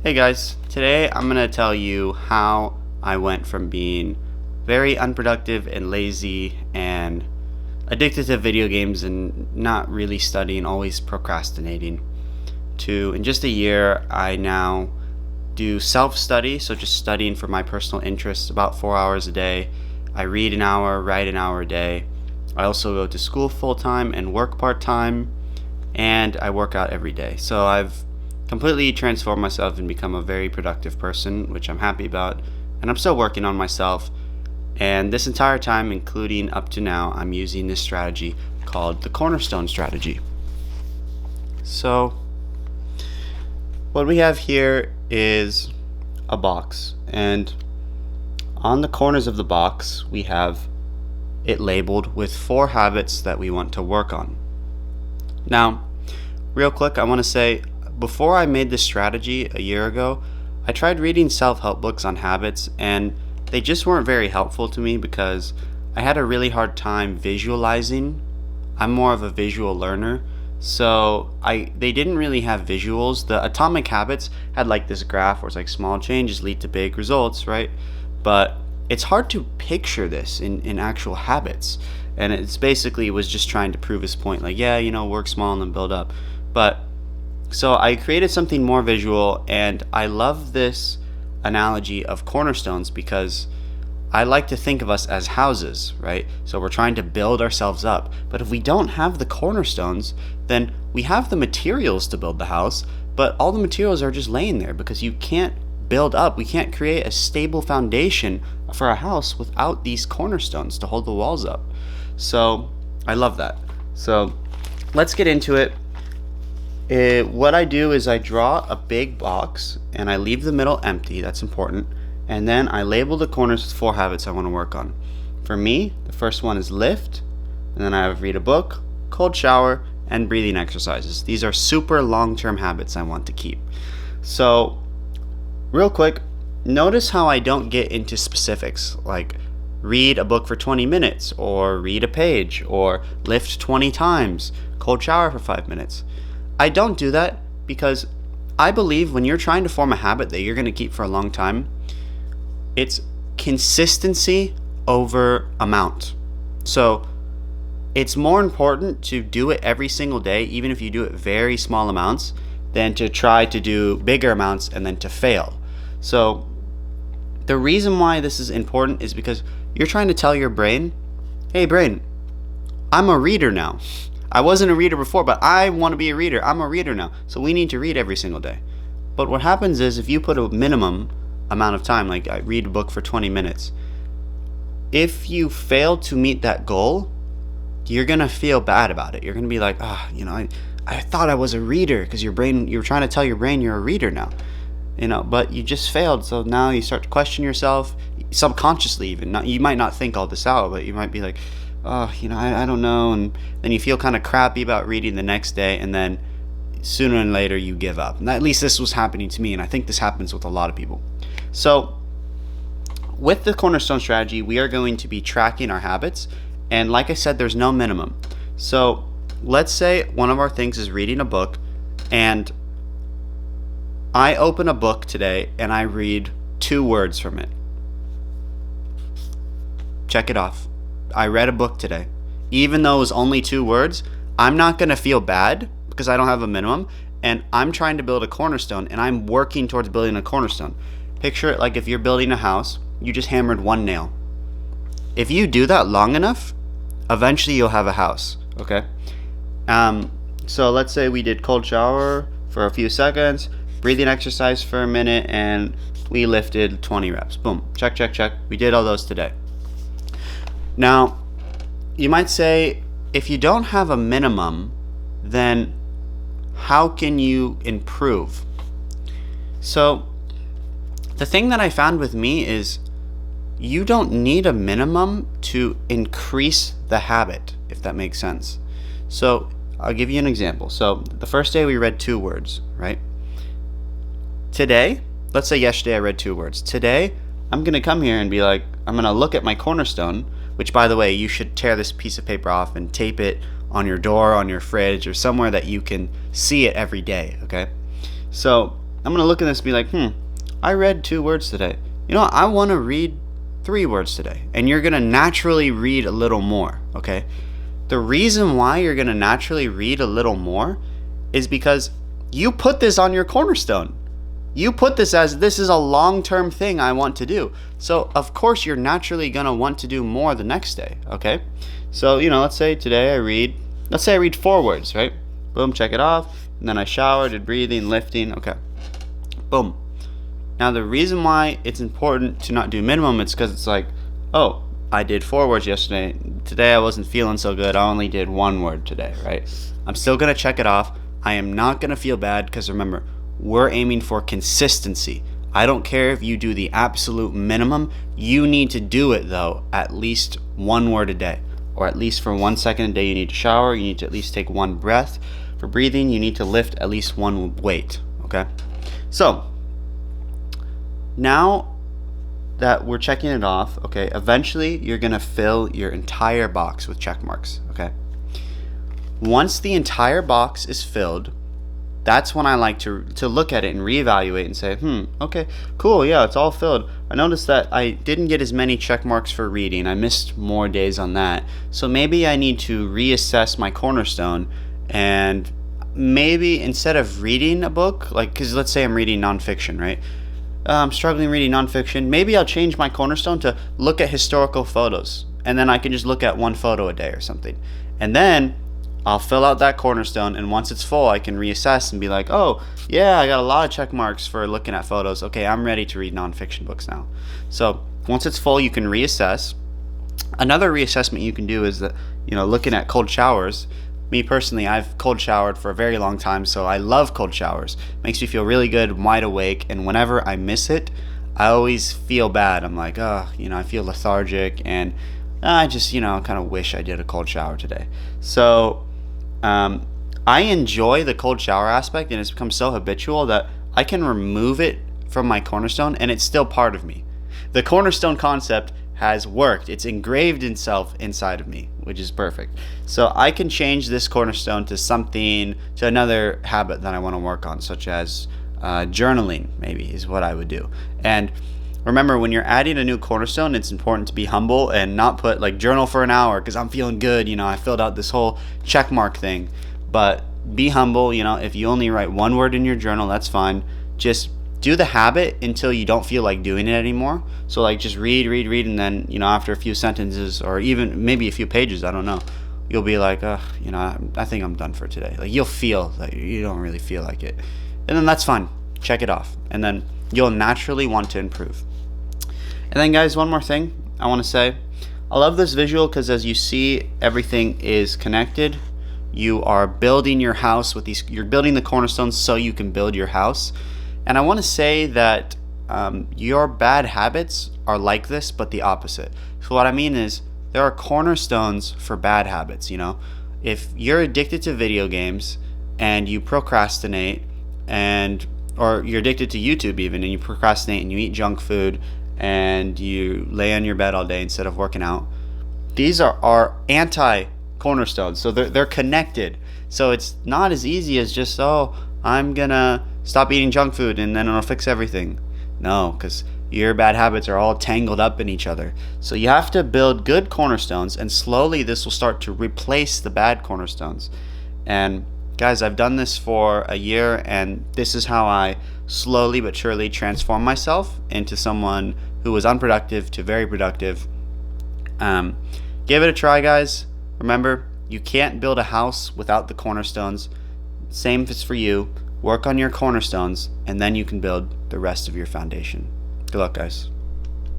Hey guys, today I'm going to tell you how I went from being very unproductive and lazy and addicted to video games and not really studying, always procrastinating, to in just a year I now do self-study, so just studying for my personal interests about 4 hours a day. I read an hour, write an hour a day. I also go to school full-time and work part-time, and I work out every day. So I've completely transformed myself and become a very productive person, which I'm happy about. And I'm still working on myself. And this entire time, including up to now, I'm using this strategy called the Cornerstone strategy. So what we have here is a box, and on the corners of the box we have it labeled with 4 habits that we want to work on. Now, real quick, I want to say, before I made this strategy a year ago, I tried reading self-help books on habits, and they just weren't very helpful to me because I had a really hard time visualizing. I'm more of a visual learner, so they didn't really have visuals. The Atomic Habits had like this graph where it's like small changes lead to big results, right? But it's hard to picture this in actual habits. And it's basically was just trying to prove his point, like, yeah, work small and then build up. But so I created something more visual, and I love this analogy of cornerstones because I like to think of us as houses, right? So we're trying to build ourselves up. But if we don't have the cornerstones, then we have the materials to build the house, but all the materials are just laying there because you can't build up. We can't create a stable foundation for a house without these cornerstones to hold the walls up. So I love that. So let's get into it. What I do is I draw a big box and I leave the middle empty. That's important. And then I label the corners with 4 habits I want to work on. For me, the first one is lift, and then I have read a book, cold shower, and breathing exercises. These are super long-term habits I want to keep. So real quick, notice how I don't get into specifics like read a book for 20 minutes or read a page or lift 20 times, cold shower for 5 minutes. I don't do that because I believe when you're trying to form a habit that you're going to keep for a long time, it's consistency over amount. So it's more important to do it every single day, even if you do it very small amounts, than to try to do bigger amounts and then to fail. So the reason why this is important is because you're trying to tell your brain, hey brain, I'm a reader now. I wasn't a reader before, but I want to be a reader. I'm a reader now. So we need to read every single day. But what happens is if you put a minimum amount of time, like I read a book for 20 minutes, if you fail to meet that goal, you're going to feel bad about it. You're going to be like, I thought I was a reader, because you're trying to tell your brain you're a reader now, but you just failed. So now you start to question yourself subconsciously even. You might not think all this out, but you might be like, I don't know, and then you feel kind of crappy about reading the next day, and then sooner and later you give up. And at least this was happening to me, and I think this happens with a lot of people. So with the Cornerstone strategy, we are going to be tracking our habits, and like I said, there's no minimum. So let's say one of our things is reading a book, and I open a book today and I read 2 words from it. Check it off. I read a book today. Even though it was only 2 words, I'm not going to feel bad because I don't have a minimum, and I'm trying to build a cornerstone, and I'm working towards building a cornerstone. Picture it like if you're building a house, you just hammered 1 nail. If you do that long enough, eventually you'll have a house, okay? So let's say we did cold shower for a few seconds, breathing exercise for a minute, and we lifted 20 reps. Boom, check, check, check. We did all those today. Now, you might say, if you don't have a minimum, then how can you improve? So the thing that I found with me is you don't need a minimum to increase the habit, if that makes sense. So I'll give you an example. So the first day we read 2 words, right? Today, let's say yesterday I read 2 words. Today, I'm going to come here and be like, I'm going to look at my cornerstone, which, by the way, you should tear this piece of paper off and tape it on your door, on your fridge, or somewhere that you can see it every day, okay? So I'm going to look at this and be like, I read 2 words today. You know what? I want to read 3 words today. And you're going to naturally read a little more, okay? The reason why you're going to naturally read a little more is because you put this on your Cornerstone. You put this as, this is a long-term thing I want to do. So, of course, you're naturally going to want to do more the next day, okay? So, let's say today I read 4 words, right? Boom, check it off. And then I showered, did breathing, lifting, okay. Boom. Now, the reason why it's important to not do minimum is because it's like, oh, I did 4 words yesterday. Today I wasn't feeling so good. I only did 1 word today, right? I'm still going to check it off. I am not going to feel bad because remember, we're aiming for consistency. I don't care if you do the absolute minimum. You need to do it, though, at least 1 word a day. Or at least for 1 second a day you need to shower. You need to at least take 1 breath. For breathing, you need to lift at least 1 weight, okay? So, now that we're checking it off, okay, eventually you're going to fill your entire box with check marks, okay? Once the entire box is filled, that's when I like to look at it and reevaluate and say, okay, cool, yeah, it's all filled. I noticed that I didn't get as many check marks for reading. I missed more days on that. So maybe I need to reassess my Cornerstone and maybe instead of reading a book, like, because let's say I'm reading nonfiction, right? I'm struggling reading nonfiction. Maybe I'll change my Cornerstone to look at historical photos. And then I can just look at 1 photo a day or something. And then I'll fill out that Cornerstone, and once it's full, I can reassess and be like, oh, yeah, I got a lot of check marks for looking at photos. Okay, I'm ready to read nonfiction books now. So once it's full, you can reassess. Another reassessment you can do is that, looking at cold showers. Me personally, I've cold showered for a very long time, so I love cold showers. Makes me feel really good, wide awake, and whenever I miss it, I always feel bad. I'm like, I feel lethargic, and I just, kind of wish I did a cold shower today. So I enjoy the cold shower aspect, and it's become so habitual that I can remove it from my Cornerstone, and it's still part of me. The Cornerstone concept has worked. It's engraved itself inside of me, which is perfect. So I can change this Cornerstone to another habit that I want to work on, such as journaling, maybe, is what I would do. And remember, when you're adding a new Cornerstone, it's important to be humble and not put like journal for an hour because I'm feeling good. I filled out this whole check mark thing. But be humble. If you only write 1 word in your journal, that's fine. Just do the habit until you don't feel like doing it anymore. So like just read, and then, after a few sentences or even maybe a few pages, I don't know, you'll be like, I think I'm done for today. Like you'll feel that you don't really feel like it. And then that's fine. Check it off. And then you'll naturally want to improve. And then guys, one more thing I want to say. I love this visual because as you see, everything is connected. You are building your house with these, you're building the cornerstones so you can build your house. And I want to say that your bad habits are like this, but the opposite. So what I mean is there are cornerstones for bad habits, If you're addicted to video games and you procrastinate or you're addicted to YouTube even and you procrastinate and you eat junk food and you lay on your bed all day instead of working out, these are anti-cornerstones. So they're connected. So it's not as easy as just, I'm gonna stop eating junk food and then it'll fix everything. No, because your bad habits are all tangled up in each other. So you have to build good cornerstones, and slowly this will start to replace the bad cornerstones. And guys, I've done this for a year, and this is how I slowly but surely transform myself into someone who was unproductive to very productive. Give it a try, guys. Remember, you can't build a house without the cornerstones. Same if it's for you. Work on your cornerstones, and then you can build the rest of your foundation. Good luck, guys.